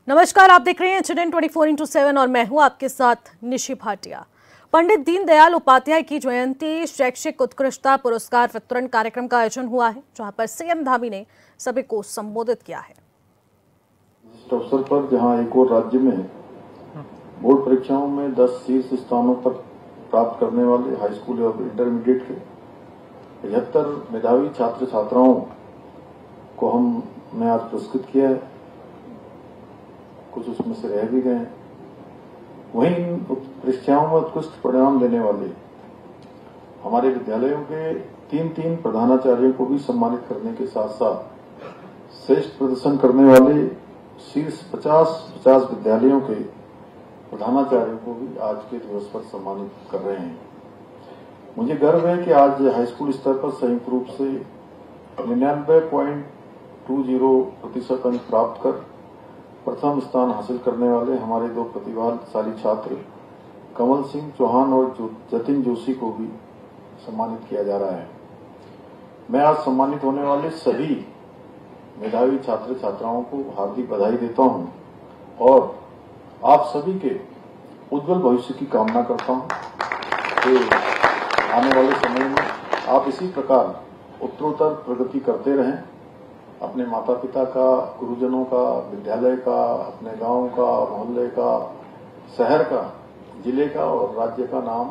नमस्कार, आप देख रहे हैं इंसिडेंट 24x7 और मैं हूं आपके साथ निशी भाटिया। पंडित दीनदयाल उपाध्याय की जयंती शैक्षिक उत्कृष्टता पुरस्कार वितरण कार्यक्रम का आयोजन हुआ है, जहां पर सीएम धामी ने सभी को संबोधित किया है। इस अवसर पर जहां एक और राज्य में बोर्ड परीक्षाओं में 10 शीर्ष स्थानों पर प्राप्त करने वाले हाई स्कूल और इंटरमीडिएट के 75 मेधावी छात्र छात्राओं को हमने आज पुरस्कृत किया है। कुछ उसमें से रह भी गए। वहीं इन परीक्षाओं में उत्कृष्ट परिणाम देने वाले हमारे विद्यालयों के 3 प्रधानाचार्यों को भी सम्मानित करने के साथ साथ श्रेष्ठ प्रदर्शन करने वाले शीर्ष 50 विद्यालयों के प्रधानाचार्यों को भी आज के दिवस पर सम्मानित कर रहे हैं। मुझे गर्व है कि आज हाई स्कूल स्तर पर संयुक्त रूप से 99.20% अंक प्राप्त कर प्रथम स्थान हासिल करने वाले हमारे 2 प्रतिभाशाली छात्र कमल सिंह चौहान और जतिन जोशी को भी सम्मानित किया जा रहा है। मैं आज सम्मानित होने वाले सभी मेधावी छात्र छात्राओं को हार्दिक बधाई देता हूं और आप सभी के उज्जवल भविष्य की कामना करता हूं कि आने वाले समय में आप इसी प्रकार उत्तरोत्तर प्रगति करते रहें। अपने माता पिता का, गुरुजनों का, विद्यालय का, अपने गांव का, मोहल्ले का, शहर का, जिले का और राज्य का नाम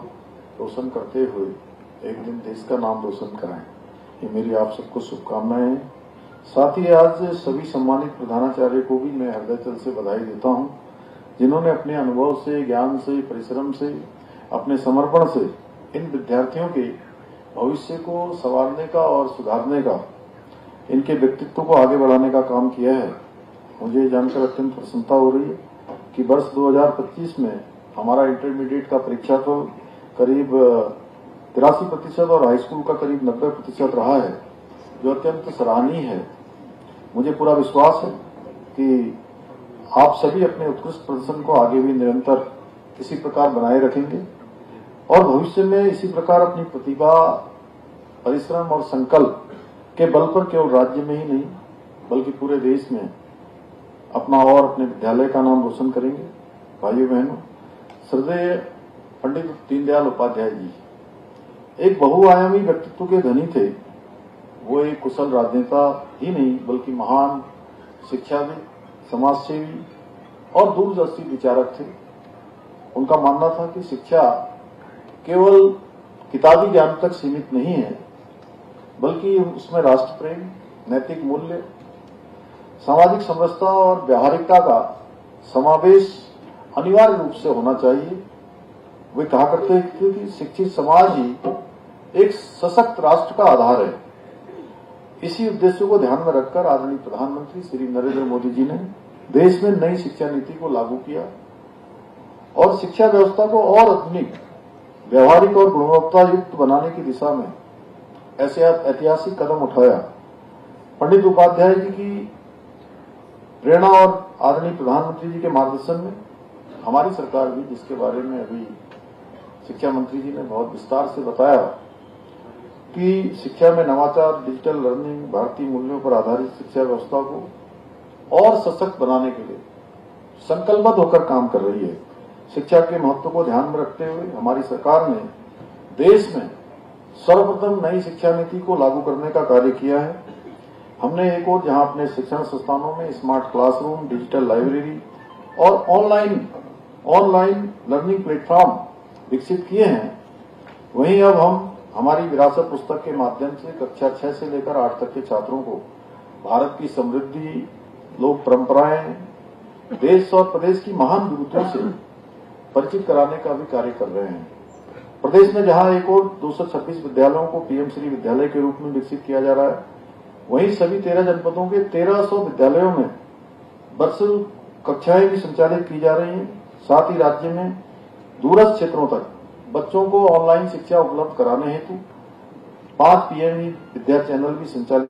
रोशन करते हुए एक दिन देश का नाम रोशन कराएं। ये मेरी आप सबको शुभकामनाएं हैं। साथ ही आज सभी सम्मानित प्रधानाचार्य को भी मैं हृदय से बधाई देता हूं, जिन्होंने अपने अनुभव से, ज्ञान से, परिश्रम से, अपने समर्पण से इन विद्यार्थियों के भविष्य को संवारने का और सुधारने का, इनके व्यक्तित्व को आगे बढ़ाने का काम किया है। मुझे जानकर अत्यंत प्रसन्नता हो रही है कि वर्ष 2025 में हमारा इंटरमीडिएट का परीक्षा तो करीब 83% और हाई स्कूल का करीब 90% रहा है, जो अत्यंत सराहनीय है। मुझे पूरा विश्वास है कि आप सभी अपने उत्कृष्ट प्रदर्शन को आगे भी निरंतर इसी प्रकार बनाए रखेंगे और भविष्य में इसी प्रकार अपनी प्रतिभा, परिश्रम और संकल्प के बल पर केवल राज्य में ही नहीं बल्कि पूरे देश में अपना और अपने विद्यालय का नाम रोशन करेंगे। भाइयों बहनों, श्रद्धेय पंडित दीनदयाल उपाध्याय जी एक बहुआयामी व्यक्तित्व के धनी थे। वो एक कुशल राजनेता ही नहीं बल्कि महान शिक्षाविद, समाजसेवी और दूरदर्शी विचारक थे। उनका मानना था कि शिक्षा केवल किताबी ज्ञान तक सीमित नहीं है बल्कि उसमें राष्ट्र प्रेम, नैतिक मूल्य, सामाजिक समरसता और व्यावहारिकता का समावेश अनिवार्य रूप से होना चाहिए। वे कहा करते थे कि शिक्षित समाज ही एक सशक्त राष्ट्र का आधार है। इसी उद्देश्य को ध्यान में रखकर आदरणीय प्रधानमंत्री श्री नरेंद्र मोदी जी ने देश में नई शिक्षा नीति को लागू किया और शिक्षा व्यवस्था को और आधुनिक, व्यवहारिक और गुणवत्ता युक्त बनाने की दिशा में ऐसे ऐतिहासिक कदम उठाया। पंडित उपाध्याय जी की प्रेरणा और आदरणीय प्रधानमंत्री जी के मार्गदर्शन में हमारी सरकार भी, जिसके बारे में अभी शिक्षा मंत्री जी ने बहुत विस्तार से बताया कि शिक्षा में नवाचार, डिजिटल लर्निंग, भारतीय मूल्यों पर आधारित शिक्षा व्यवस्था को और सशक्त बनाने के लिए संकल्पबद्ध होकर काम कर रही है। शिक्षा के महत्व को ध्यान में रखते हुए हमारी सरकार ने देश में सर्वप्रथम नई शिक्षा नीति को लागू करने का कार्य किया है। हमने एक और जहां अपने शिक्षण संस्थानों में स्मार्ट क्लासरूम, डिजिटल लाइब्रेरी और ऑनलाइन लर्निंग प्लेटफॉर्म विकसित किए हैं, वहीं अब हम हमारी विरासत पुस्तक के माध्यम से कक्षा 6 से लेकर 8 तक के छात्रों को भारत की समृद्धि, लोक परंपराएं, देश और प्रदेश की महान विभूतियों से परिचित कराने का भी कार्य कर रहे हैं। प्रदेश में जहां एक और 226 विद्यालयों को पीएम श्री विद्यालय के रूप में विकसित किया जा रहा है, वहीं सभी 13 जनपदों के 1300 विद्यालयों में वर्चुअल कक्षाएं भी संचालित की जा रही हैं। साथ ही राज्य में दूरस्थ क्षेत्रों तक बच्चों को ऑनलाइन शिक्षा उपलब्ध कराने हेतु 5 पीएमई विद्या चैनल भी संचालित।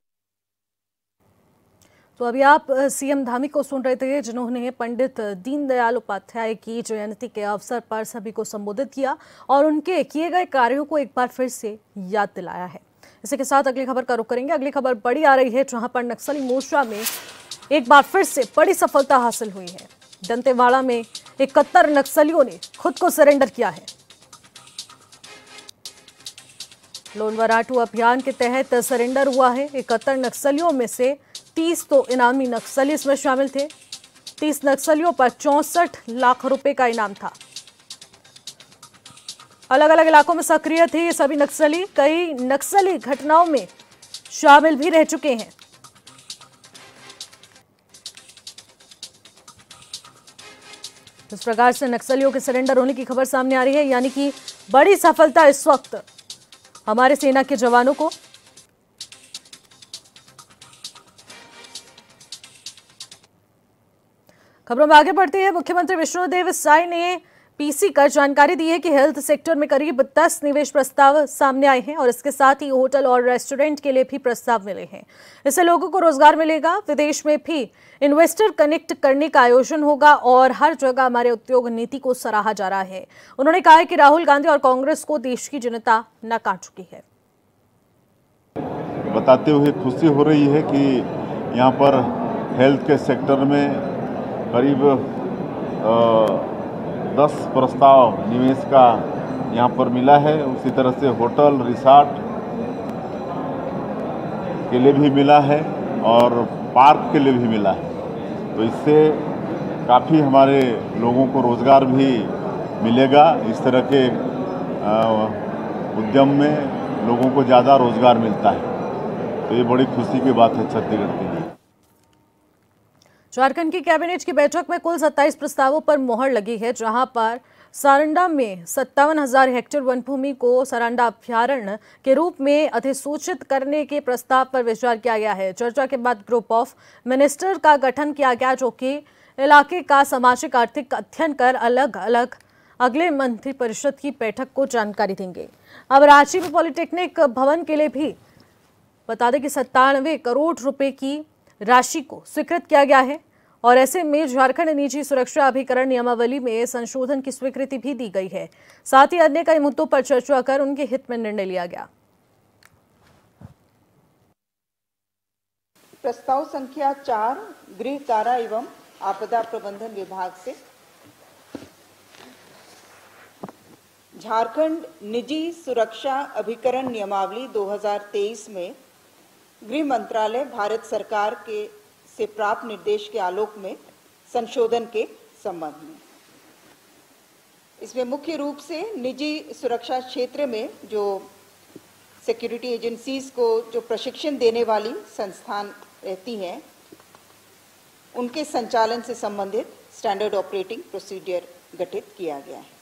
तो अभी आप सीएम धामी को सुन रहे थे, जिन्होंने पंडित दीनदयाल उपाध्याय की जयंती के अवसर पर सभी को संबोधित किया और उनके किए गए कार्यों को एक बार फिर से याद दिलाया है। इसी के साथ अगली खबर का रुख करेंगे। अगली खबर बड़ी आ रही है, जहां पर नक्सली मोर्चा में एक बार फिर से बड़ी सफलता हासिल हुई है। दंतेवाड़ा में 71 नक्सलियों ने खुद को सरेंडर किया है। लोन वराटू अभियान के तहत सरेंडर हुआ है। 71 नक्सलियों में से 30 तो इनामी नक्सली इसमें शामिल थे। 30 नक्सलियों पर 64 लाख रुपए का इनाम था। अलग अलग इलाकों में सक्रिय थे ये सभी नक्सली। कई नक्सली घटनाओं में शामिल भी रह चुके हैं। इस प्रकार से नक्सलियों के सरेंडर होने की खबर सामने आ रही है, यानी कि बड़ी सफलता इस वक्त हमारे सेना के जवानों को। खबरों में आगे बढ़ती है। मुख्यमंत्री विष्णुदेव साय ने पीसी कर जानकारी दी है कि हेल्थ सेक्टर में करीब 10 निवेश प्रस्ताव सामने आए हैं और इसके साथ ही होटल और रेस्टोरेंट के लिए भी प्रस्ताव मिले हैं। इससे लोगों को रोजगार मिलेगा। विदेश में भी इन्वेस्टर कनेक्ट करने का आयोजन होगा और हर जगह हमारे उद्योग नीति को सराहा जा रहा है। उन्होंने कहा है कि राहुल गांधी और कांग्रेस को देश की जनता नकार चुकी है। बताते हुए खुशी हो रही है कि यहाँ पर हेल्थ के सेक्टर में करीब 10 प्रस्ताव निवेश का यहाँ पर मिला है। उसी तरह से होटल रिसॉर्ट के लिए भी मिला है और पार्क के लिए भी मिला है। तो इससे काफ़ी हमारे लोगों को रोज़गार भी मिलेगा। इस तरह के उद्यम में लोगों को ज़्यादा रोज़गार मिलता है, तो ये बड़ी खुशी की बात है छत्तीसगढ़ के लिए। झारखंड की कैबिनेट की बैठक में कुल 27 प्रस्तावों पर मोहर लगी है, जहां पर सारंडा में 57,000 हेक्टेयर वन भूमि को सारंडा अभ्यारण्य के रूप में अधिसूचित करने के प्रस्ताव पर विचार किया गया है। चर्चा के बाद ग्रुप ऑफ मिनिस्टर का गठन किया गया, जो कि इलाके का सामाजिक आर्थिक अध्ययन कर अलग अलग अगले मंत्रिपरिषद की बैठक को जानकारी देंगे। अब रांची में पॉलिटेक्निक भवन के लिए भी बता दें कि 97 करोड़ रुपए की राशि को स्वीकृत किया गया है और ऐसे में झारखंड निजी सुरक्षा अभिकरण नियमावली में संशोधन की स्वीकृति भी दी गई है। साथ ही अन्य कई मुद्दों पर चर्चा कर उनके हित में निर्णय लिया गया। प्रस्ताव संख्या 4 गृह कारा एवं आपदा प्रबंधन विभाग से झारखंड निजी सुरक्षा अभिकरण नियमावली 2023 में गृह मंत्रालय भारत सरकार के से प्राप्त निर्देश के आलोक में संशोधन के संबंध में इसमें मुख्य रूप से निजी सुरक्षा क्षेत्र में जो सिक्योरिटी एजेंसीज को जो प्रशिक्षण देने वाली संस्थान रहती हैं, उनके संचालन से संबंधित स्टैंडर्ड ऑपरेटिंग प्रोसीजर गठित किया गया है।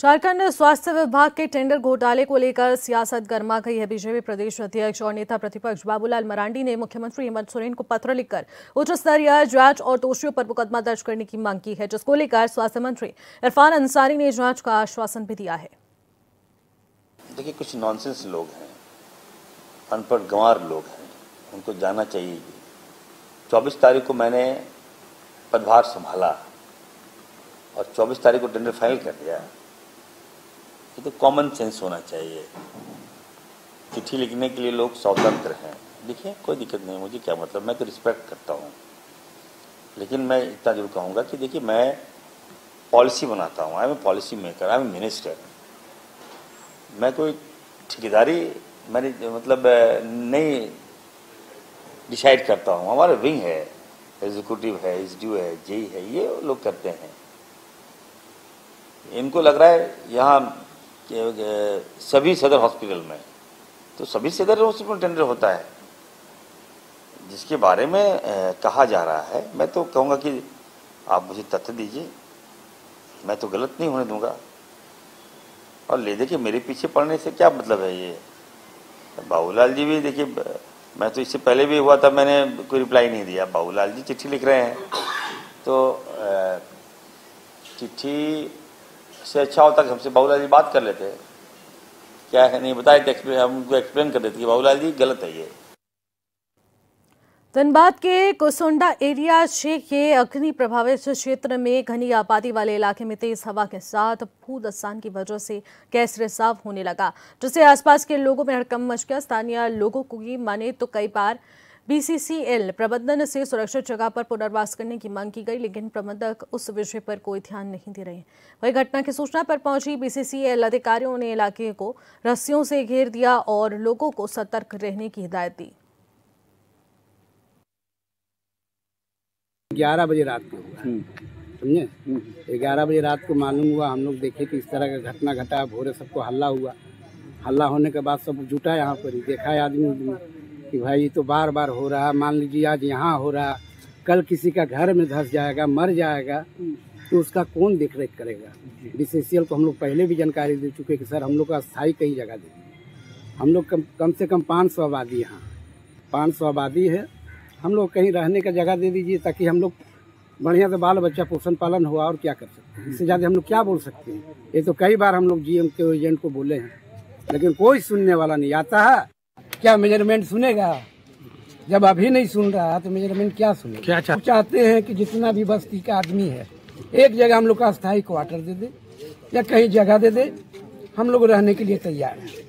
झारखंड स्वास्थ्य विभाग के टेंडर घोटाले को लेकर सियासत गर्मा गई है। बीजेपी प्रदेश अध्यक्ष और नेता प्रतिपक्ष बाबूलाल मरांडी ने मुख्यमंत्री हेमंत सोरेन को पत्र लिखकर उच्च स्तरीय जांच और दोषियों पर मुकदमा दर्ज करने की मांग की है, जिसको लेकर स्वास्थ्य मंत्री इरफान अंसारी ने जांच का आश्वासन भी दिया है। देखिए, कुछ नॉनसेंस लोग हैं, अनपढ़ गंवार लोग हैं, उनको जाना चाहिए। 24 तारीख को मैंने पदभार संभाला और 24 तारीख को टेंडर फाइल कर दिया। ये तो कॉमन सेंस होना चाहिए। चिट्ठी लिखने के लिए लोग स्वतंत्र हैं, देखिए कोई दिक्कत नहीं, मुझे क्या मतलब, मैं तो रिस्पेक्ट करता हूँ। लेकिन मैं इतना जरूर कहूँगा कि देखिए, मैं पॉलिसी बनाता हूँ, I am a policy maker, I am a minister. मैं कोई ठेकेदारी मैंने मतलब नहीं डिसाइड करता हूँ। हमारा विंग है, एग्जीक्यूटिव है, एसडीओ है, जेई है, ये लोग करते हैं। इनको लग रहा है यहाँ सभी सदर हॉस्पिटल में, तो सभी सदर हॉस्पिटल में टेंडर होता है। जिसके बारे में कहा जा रहा है, मैं तो कहूँगा कि आप मुझे तथ्य दीजिए, मैं तो गलत नहीं होने दूंगा। और ले देखिए, मेरे पीछे पड़ने से क्या मतलब है। ये बाबूलाल जी भी देखिए, मैं तो इससे पहले भी हुआ था, मैंने कोई रिप्लाई नहीं दिया। बाबूलाल जी चिट्ठी लिख रहे हैं, तो चिट्ठी से अच्छा होता कि हमसे बाबूलाल जी बात कर लेते, क्या है नहीं बताए थे, हम उनको एक्सप्लेन कर देते कि बाबूलाल जी गलत है। ये धनबाद के कुसुंडा एरिया 6 के अग्नि प्रभावित क्षेत्र में घनी आबादी वाले इलाके में तेज हवा के साथ भूदस्तान की वजह से गैस रिसाव होने लगा, जिससे आसपास के लोगों में हड़कंप मच गया। स्थानीय लोगों की माने तो कई बार बीसीसीएल प्रबंधन से सुरक्षित जगह पर पुनर्वास करने की मांग की गई, लेकिन प्रबंधक उस विषय पर कोई ध्यान नहीं दे रहे। वही घटना की सूचना पर पहुंची बीसीसीएल अधिकारियों ने इलाके को रस्सियों से घेर दिया और लोगों को सतर्क रहने की हिदायत दी। 11 बजे रात को हुआ, समझे। 11 बजे रात को मालूम हुआ, हम लोग देखे कि इस तरह का घटना घटा। भोरे सबको हल्ला हुआ। हल्ला होने के बाद सब जुटा यहाँ पर ही, देखा है आदमी कि भाई ये तो बार बार हो रहा। मान लीजिए आज यहाँ हो रहा, कल किसी का घर में धंस जाएगा, मर जाएगा, तो उसका कौन देख रेख करेगा। बीसीसीएल को हम लोग पहले भी जानकारी दे चुके कि सर हम लोग को अस्थायी कहीं जगह दीजिए। हम लोग कम से कम 500 आबादी, यहाँ 500 आबादी है, हम लोग कहीं रहने का जगह दे दीजिए ताकि हम लोग बढ़िया से बाल बच्चा पोषण पालन हुआ। और क्या कर सकते हैं, इससे ज़्यादा हम लोग क्या बोल सकते हैं। ये तो कई बार हम लोग जीएम के एजेंट को बोले हैं, लेकिन कोई सुनने वाला नहीं आता है। क्या मेजरमेंट सुनेगा? जब अभी नहीं सुन रहा तो मेजरमेंट क्या सुनेगा? क्या चाहते हैं कि जितना भी बस्ती का आदमी है एक जगह हम लोग का अस्थायी क्वार्टर दे दे या कहीं जगह दे दे, हम लोग रहने के लिए तैयार हैं।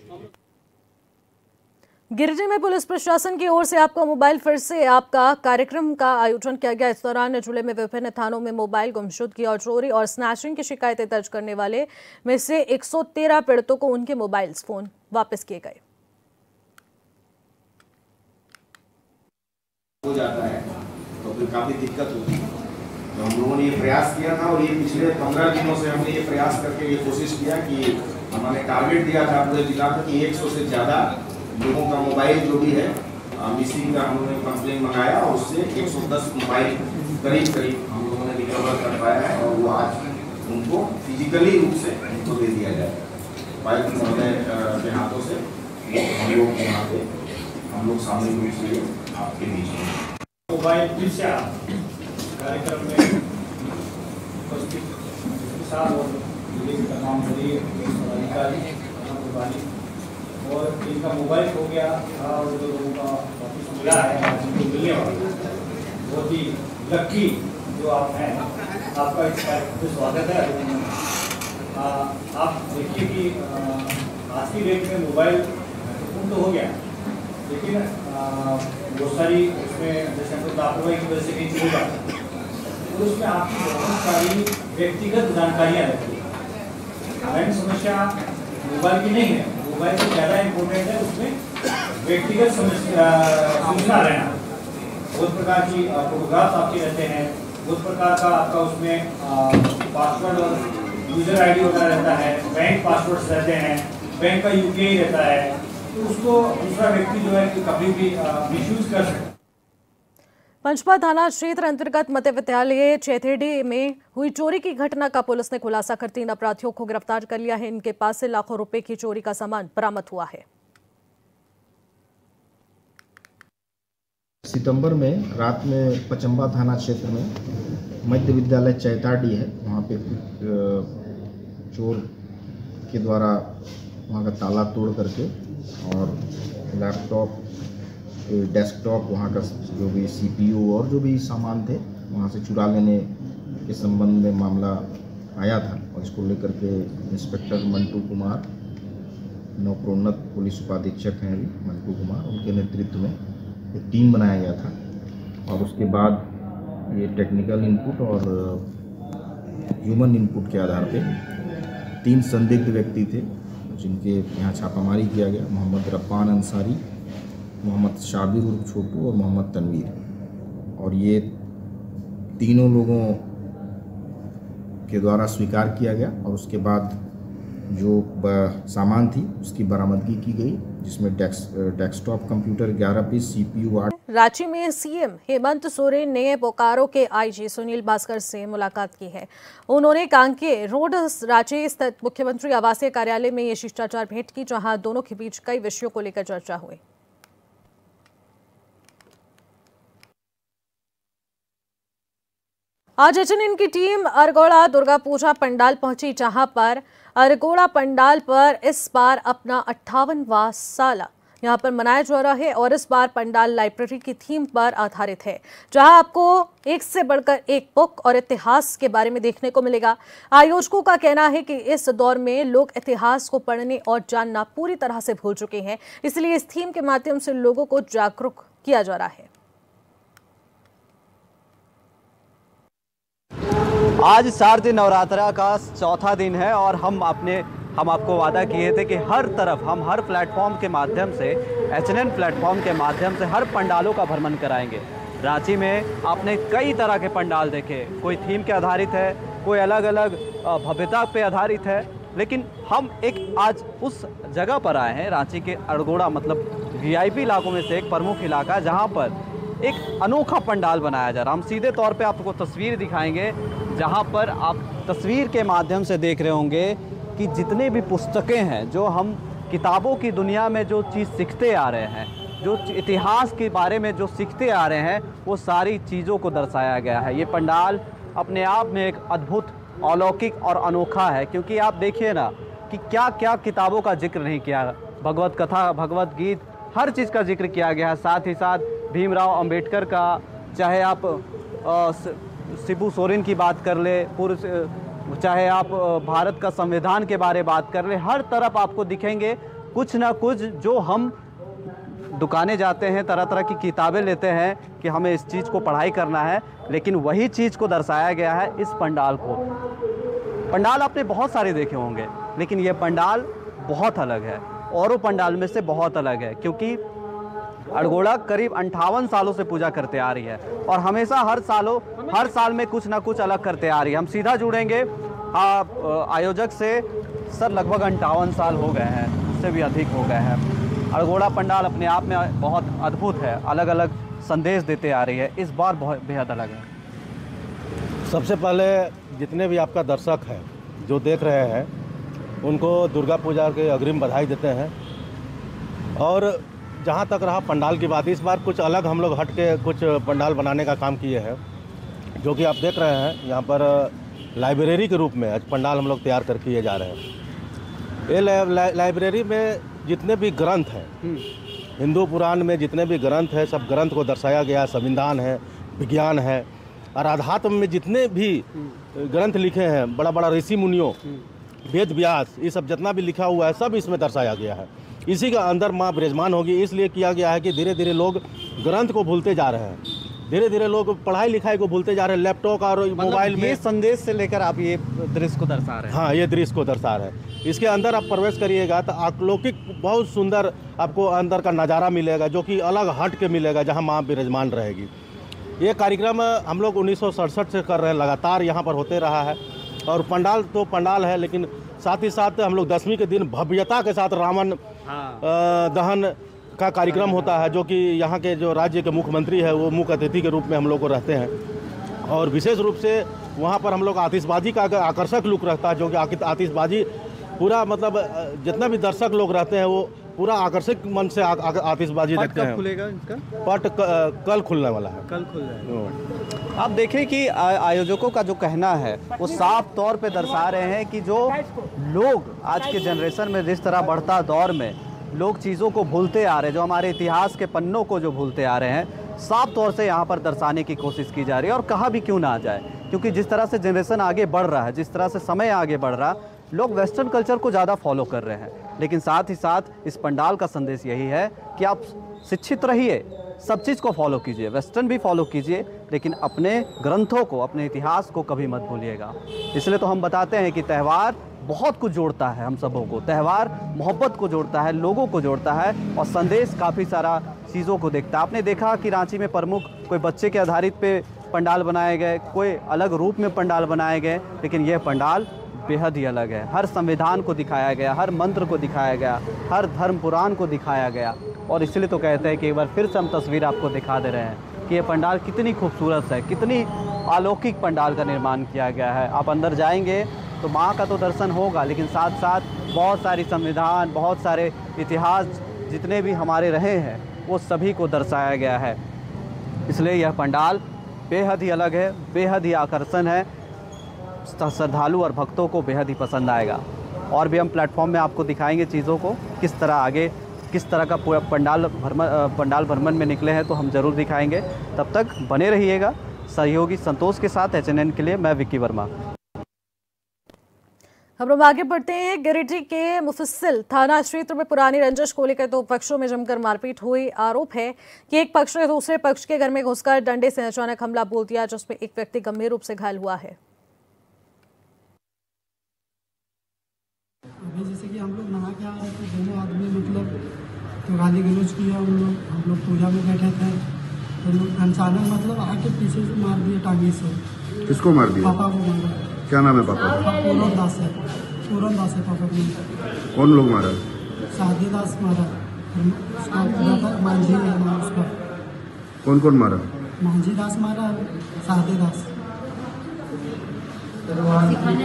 गिरिडीह में पुलिस प्रशासन की ओर से आपका मोबाइल फिर से आपका कार्यक्रम का आयोजन किया गया। इस दौरान जिले में विभिन्न थानों में मोबाइल गुमशुदगी और चोरी और स्नैचिंग की शिकायतें दर्ज करने वाले में से 113 पीड़ितों को उनके मोबाइल फोन वापस किए गए। हो जाता है तो फिर काफी दिक्कत होती है। तो हम लोगों ने ये प्रयास किया था और ये पिछले 15 दिनों से हमने ये प्रयास करके ये कोशिश किया कि हमने टारगेट दिया था पूरे जिला का कि 100 से ज़्यादा लोगों का मोबाइल जो भी है मिसिंग का हम लोगों ने कंप्लेन मंगाया और उससे 110 मोबाइल करीब हम लोगों ने रिकवर कर पाया है और वो आज उनको फिजिकली रूप से उनको दे दिया जाएगा। उपायुक्त महोदय के हाथों से हम लोग यहाँ पे हम लोग सामूहिक रूप से आपके बीच में मोबाइल फिर से कार्यक्रम में उपस्थित और तमाम बड़ी अधिकारी और इनका मोबाइल हो गया और जो लोगों का वापस मिला है जिनको मिलने वाला बहुत ही लक्की जो आप हैं, आपका इस कार्यक्रम में स्वागत है। आप देखिए कि आज की डेट में मोबाइल महत्वपूर्ण तो हो गया, लेकिन बहुत सारी उसमें जैसे हम लोग लापरवाही की वजह से कहीं चल जाता है तो उसमें आपकी बहुत सारी व्यक्तिगत जानकारियाँ रहती है। मेन समस्या मोबाइल की नहीं है, मोबाइल से ज़्यादा इम्पोर्टेंट है उसमें व्यक्तिगत सूचना रहना। बहुत प्रकार की फोटोग्राफ्स आपके रहते हैं, बहुत प्रकार का आपका उसमें पासवर्ड और यूजर आईडी वगैरह रहता है, बैंक पासवर्ड्स रहते हैं, बैंक का यूपीआई रहता है, तो उसको दूसरा व्यक्ति जो है कि कभी भी मिसयूज कर सकता है। पंचपा थाना क्षेत्र अंतर्गत मध्य विद्यालय चैथेडी में हुई चोरी की घटना का पुलिस ने खुलासा कर 3 अपराधियों को गिरफ्तार कर लिया है। इनके पास से लाखों रुपए की चोरी का सामान बरामद हुआ है। सितंबर में रात में पचम्बा थाना क्षेत्र में मध्य विद्यालय चैताडी है, वहाँ पे चोर के द्वारा वहाँ का ताला तोड़ करके और लैपटॉप, डेस्कटॉप, वहाँ का जो भी सीपीयू और जो भी सामान थे वहाँ से चुरा लेने के संबंध में मामला आया था और इसको लेकर के इंस्पेक्टर मंटू कुमार, नवप्रोन्नत पुलिस उपाधीक्षक हैं अभी मंटू कुमार, उनके नेतृत्व में एक टीम बनाया गया था और उसके बाद ये टेक्निकल इनपुट और ह्यूमन इनपुट के आधार पे 3 संदिग्ध व्यक्ति थे जिनके यहाँ छापामारी किया गया। मोहम्मद रब्बान अंसारी, मोहम्मद शाबिर उर्फ छोटू और मोहम्मद तनवीर, और ये तीनों लोगों के द्वारा स्वीकार किया गया और उसके बाद जो सामान थी उसकी बरामदगी की गई, जिसमें desktop computer 11 piece, CPU 8। Ranchi में सीएम हेमंत सोरेन ने बोकारो के आईजी सुनील भास्कर से मुलाकात की है। उन्होंने कांके रोड रांची स्थित मुख्यमंत्री आवासीय कार्यालय में ये शिष्टाचार भेंट की, जहां दोनों के बीच कई विषयों को लेकर चर्चा हुई। आज एचएनएन की टीम अरगोड़ा दुर्गा पूजा पंडाल पहुंची, जहां पर अरगोड़ा पंडाल पर इस बार अपना 58वां साल यहां पर मनाया जा रहा है और इस बार पंडाल लाइब्रेरी की थीम पर आधारित है, जहां आपको एक से बढ़कर एक बुक और इतिहास के बारे में देखने को मिलेगा। आयोजकों का कहना है कि इस दौर में लोग इतिहास को पढ़ने और जानना पूरी तरह से भूल चुके हैं, इसलिए इस थीम के माध्यम से लोगों को जागरूक किया जा रहा है। आज शारदीय नवरात्रा का चौथा दिन है और हम आपको वादा किए थे कि हर तरफ हम हर प्लेटफॉर्म के माध्यम से HNN प्लेटफॉर्म के माध्यम से हर पंडालों का भ्रमण कराएंगे। रांची में आपने कई तरह के पंडाल देखे, कोई थीम के आधारित है, कोई अलग अलग भव्यता पे आधारित है, लेकिन हम एक आज उस जगह पर आए हैं, रांची के अड़गोड़ा मतलब VIP इलाकों में से एक प्रमुख इलाका, जहां पर एक अनोखा पंडाल बनाया जा रहा है। हम सीधे तौर पे आपको तस्वीर दिखाएंगे, जहां पर आप तस्वीर के माध्यम से देख रहे होंगे कि जितने भी पुस्तकें हैं, जो हम किताबों की दुनिया में जो चीज़ सीखते आ रहे हैं, जो इतिहास के बारे में जो सीखते आ रहे हैं, वो सारी चीज़ों को दर्शाया गया है। ये पंडाल अपने आप में एक अद्भुत, अलौकिक और अनोखा है, क्योंकि आप देखिए ना कि क्या क्या किताबों का जिक्र नहीं किया, भगवत कथा, भगवत गीत, हर चीज़ का जिक्र किया गया है। साथ ही साथ भीमराव अंबेडकर का, चाहे आप शिबू सोरेन की बात कर ले, चाहे आप भारत का संविधान के बारे में बात कर ले, हर तरफ आपको दिखेंगे कुछ ना कुछ। जो हम दुकानें जाते हैं, तरह तरह की किताबें लेते हैं कि हमें इस चीज़ को पढ़ाई करना है, लेकिन वही चीज़ को दर्शाया गया है इस पंडाल को। पंडाल आपने बहुत सारे देखे होंगे, लेकिन ये पंडाल बहुत अलग है, औरों पंडाल में से बहुत अलग है, क्योंकि अड़गोड़ा करीब 58 सालों से पूजा करते आ रही है और हमेशा हर साल में कुछ ना कुछ अलग करते आ रही है। हम सीधा जुड़ेंगे आयोजक से। सर, लगभग 58 साल हो गए हैं, उससे भी अधिक हो गए हैं। अड़गोड़ा पंडाल अपने आप में बहुत अद्भुत है, अलग अलग संदेश देते आ रही है, इस बार बहुत बेहद अलग है। सबसे पहले जितने भी आपका दर्शक हैं जो देख रहे हैं, उनको दुर्गा पूजा के अग्रिम बधाई देते हैं। और जहाँ तक रहा पंडाल की बात, इस बार कुछ अलग हम लोग हट के कुछ पंडाल बनाने का काम किए हैं, जो कि आप देख रहे हैं यहाँ पर लाइब्रेरी के रूप में आज पंडाल हम लोग तैयार कर किए जा रहे हैं। ये लाइब्रेरी में जितने भी ग्रंथ हैं, हिंदू पुराण में जितने भी ग्रंथ हैं, सब ग्रंथ को दर्शाया गया है। संविधान है, विज्ञान है और आध्यात्म में जितने भी ग्रंथ लिखे हैं, बड़ा बड़ा ऋषि मुनियों, वेद व्यास, ये सब जितना भी लिखा हुआ है सब इसमें दर्शाया गया है। इसी का अंदर माँ विराजमान होगी, इसलिए किया गया है कि धीरे धीरे लोग ग्रंथ को भूलते जा रहे हैं, धीरे धीरे लोग पढ़ाई लिखाई को भूलते जा रहे हैं, लैपटॉप और मोबाइल में। संदेश से लेकर आप ये दृश्य को दर्शा रहे हैं। हाँ, ये दृश्य को दर्शा रहे हैं। इसके अंदर आप प्रवेश करिएगा तो अलौकिक बहुत सुंदर आपको अंदर का नज़ारा मिलेगा, जो कि अलग हट के मिलेगा, जहाँ माँ विराजमान रहेगी। ये कार्यक्रम हम लोग 1967 से कर रहे हैं, लगातार यहाँ पर होते रहा है। और पंडाल तो पंडाल है, लेकिन साथ ही साथ हम लोग 10वीं के दिन भव्यता के साथ रावण दहन का कार्यक्रम होता है, जो कि यहाँ के जो राज्य के मुख्यमंत्री है वो मुख्य अतिथि के रूप में हम लोग को रहते हैं। और विशेष रूप से वहाँ पर हम लोग आतिशबाजी का आकर्षक लुक रहता है, जो कि आतिशबाजी पूरा मतलब जितना भी दर्शक लोग रहते हैं वो पूरा आकर्षक मन से आतिशबाजी देखते हैं। खुलेगा इसका पट कल खुलने वाला है, कल खुल जाएगा। आप देखें कि आयोजकों का जो कहना है वो साफ तौर पे दर्शा रहे हैं कि जो लोग आज के जनरेशन में जिस तरह बढ़ता दौर में लोग चीज़ों को भूलते आ रहे हैं, जो हमारे इतिहास के पन्नों को जो भूलते आ रहे हैं, साफ तौर से यहाँ पर दर्शाने की कोशिश की जा रही है। और कहा भी क्यों ना आ जाए, क्योंकि जिस तरह से जनरेशन आगे बढ़ रहा है, जिस तरह से समय आगे बढ़ रहा है, लोग वेस्टर्न कल्चर को ज़्यादा फॉलो कर रहे हैं। लेकिन साथ ही साथ इस पंडाल का संदेश यही है कि आप शिक्षित रहिए, सब चीज़ को फॉलो कीजिए, वेस्टर्न भी फॉलो कीजिए, लेकिन अपने ग्रंथों को, अपने इतिहास को कभी मत भूलिएगा। इसलिए तो हम बताते हैं कि त्यौहार बहुत कुछ जोड़ता है हम सबों को। त्यौहार मोहब्बत को जोड़ता है, लोगों को जोड़ता है, और संदेश काफ़ी सारा चीज़ों को देखता है। आपने देखा कि रांची में प्रमुख कोई बच्चे के आधारित पे पंडाल बनाए गए, कोई अलग रूप में पंडाल बनाए गए, लेकिन यह पंडाल बेहद ही अलग है। हर संविधान को दिखाया गया, हर मंत्र को दिखाया गया, हर धर्म पुराण को दिखाया गया। और इसलिए तो कहते हैं कि एक बार फिर से हम तस्वीर आपको दिखा दे रहे हैं कि ये पंडाल कितनी खूबसूरत है, कितनी अलौकिक पंडाल का निर्माण किया गया है। आप अंदर जाएंगे तो माँ का तो दर्शन होगा, लेकिन साथ साथ बहुत सारी संविधान, बहुत सारे इतिहास जितने भी हमारे रहे हैं वो सभी को दर्शाया गया है। इसलिए यह पंडाल बेहद ही अलग है, बेहद ही आकर्षण है, श्रद्धालु और भक्तों को बेहद ही पसंद आएगा। और भी हम प्लेटफॉर्म में आपको दिखाएंगे चीज़ों को, किस तरह आगे किस तरह का पूरा पंडाल भ्रमण में निकले हैं तो हम ज़रूर दिखाएंगे। तब तक बने रहिएगा सहयोगी संतोष के साथ। HNN के लिए मैं विक्की वर्मा। हम लोग आगे बढ़ते हैं। गिरिडीह के मुफस्सिल थाना क्षेत्र में पुरानी रंजिश को लेकर दो पक्षों में जमकर मारपीट हुई। आरोप है कि एक पक्ष ने दूसरे पक्ष के घर में घुसकर डंडे से अचानक हमला बोल दिया, जिसमें एक व्यक्ति गंभीर रूप से घायल हुआ है। तो गाली गलौज किया उन लोग। हम लोग पूजा में बैठे थे तो लोग अचानक मतलब आके पीछे से मार दिए टांगे से। किसको मार दिया? पापा को मारा। क्या नाम है पापा? पूरन दास है पापा को। कौन लोग मारा? शादी दास मारा, उसका मांझी है उसका। कौन कौन मारा? मांझी दास मारा, शादी दास।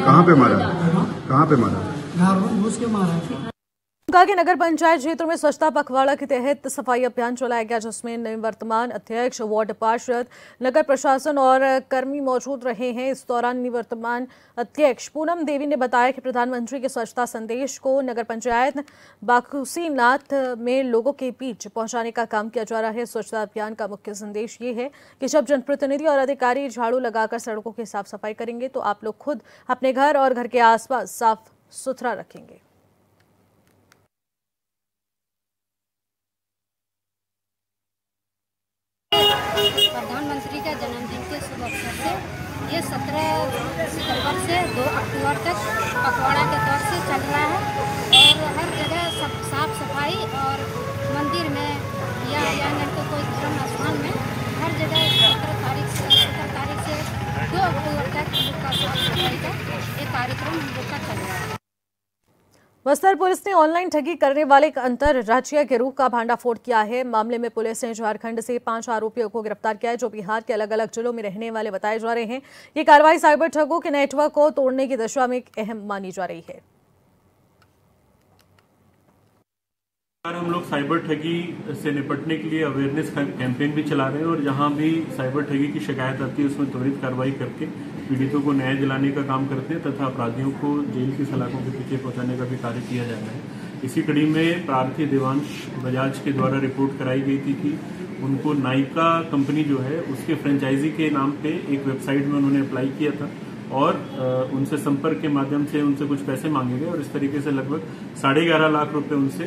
कहाँ पे मारा? घर घुस के मारा। के नगर पंचायत क्षेत्र में स्वच्छता पखवाड़ा के तहत सफाई अभियान चलाया गया, जिसमें निवर्तमान अध्यक्ष, वार्ड पार्षद, नगर प्रशासन और कर्मी मौजूद रहे हैं। इस दौरान निवर्तमान अध्यक्ष पूनम देवी ने बताया कि प्रधानमंत्री के स्वच्छता संदेश को नगर पंचायत बाकुसीनाथ में लोगों के बीच पहुंचाने का काम किया जा रहा है। स्वच्छता अभियान का मुख्य संदेश ये है कि जब जनप्रतिनिधि और अधिकारी झाड़ू लगाकर सड़कों की साफ सफाई करेंगे तो आप लोग खुद अपने घर और घर के आसपास साफ सुथरा रखेंगे। प्रधानमंत्री का जन्मदिन के शुभ अवसर से ये 17 सितंबर से 2 अक्टूबर तक पखवाड़ा के तौर से चल रहा है और हर जगह सब साफ सफाई और मंदिर में या कोई धर्म स्थान में हर जगह 17 तारीख से 2 अक्टूबर तक का साफ सफाई का एक कार्यक्रम हम लोग का चल रहा है। बस्तर पुलिस ने ऑनलाइन ठगी करने वाले एक अंतरराज्यीय गिरोह का भांडाफोड़ किया है। मामले में पुलिस ने झारखंड से 5 आरोपियों को गिरफ्तार किया है, जो बिहार के अलग अलग जिलों में रहने वाले बताए जा रहे हैं। ये कार्रवाई साइबर ठगों के नेटवर्क को तोड़ने की दिशा में एक अहम मानी जा रही है। हम लोग साइबर ठगी से निपटने के लिए अवेयरनेस कैंपेन भी चला रहे हैं और जहां भी साइबर ठगी की शिकायत आती है उसमें त्वरित कार्रवाई करके पीड़ितों को न्याय दिलाने का काम करते हैं तथा अपराधियों को जेल की सलाखों के पीछे पहुंचाने का भी कार्य किया जा रहा है। इसी कड़ी में प्रार्थी देवांश बजाज के द्वारा रिपोर्ट कराई गई थी कि उनको नायका कंपनी जो है उसके फ्रेंचाइजी के नाम पे एक वेबसाइट में उन्होंने अप्लाई किया था और उनसे संपर्क के माध्यम से उनसे कुछ पैसे मांगे गए और इस तरीके से लगभग 11.5 लाख रुपए उनसे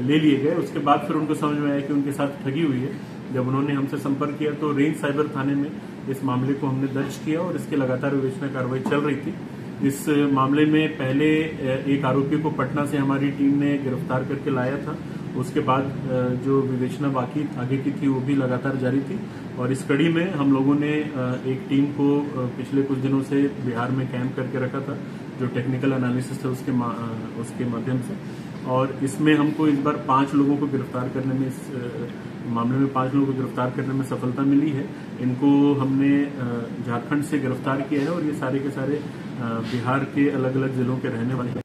ले लिए गए। उसके बाद फिर उनको समझ में आया कि उनके साथ ठगी हुई है। जब उन्होंने हमसे संपर्क किया तो रेंज साइबर थाने में इस मामले को हमने दर्ज किया और इसके लगातार विवेचना कार्रवाई चल रही थी। इस मामले में पहले एक आरोपी को पटना से हमारी टीम ने गिरफ्तार करके लाया था। उसके बाद जो विवेचना बाकी आगे की थी वो भी लगातार जारी थी और इस कड़ी में हम लोगों ने एक टीम को पिछले कुछ दिनों से बिहार में कैंप करके रखा था, जो टेक्निकल एनालिसिस है उसके माध्यम से, और इसमें हमको इस बार 5 लोगों को गिरफ्तार करने में, इस मामले में 5 लोगों को गिरफ्तार करने में सफलता मिली है। इनको हमने झारखंड से गिरफ्तार किया है और ये सारे के सारे बिहार के अलग अलग जिलों के रहने वाले हैं।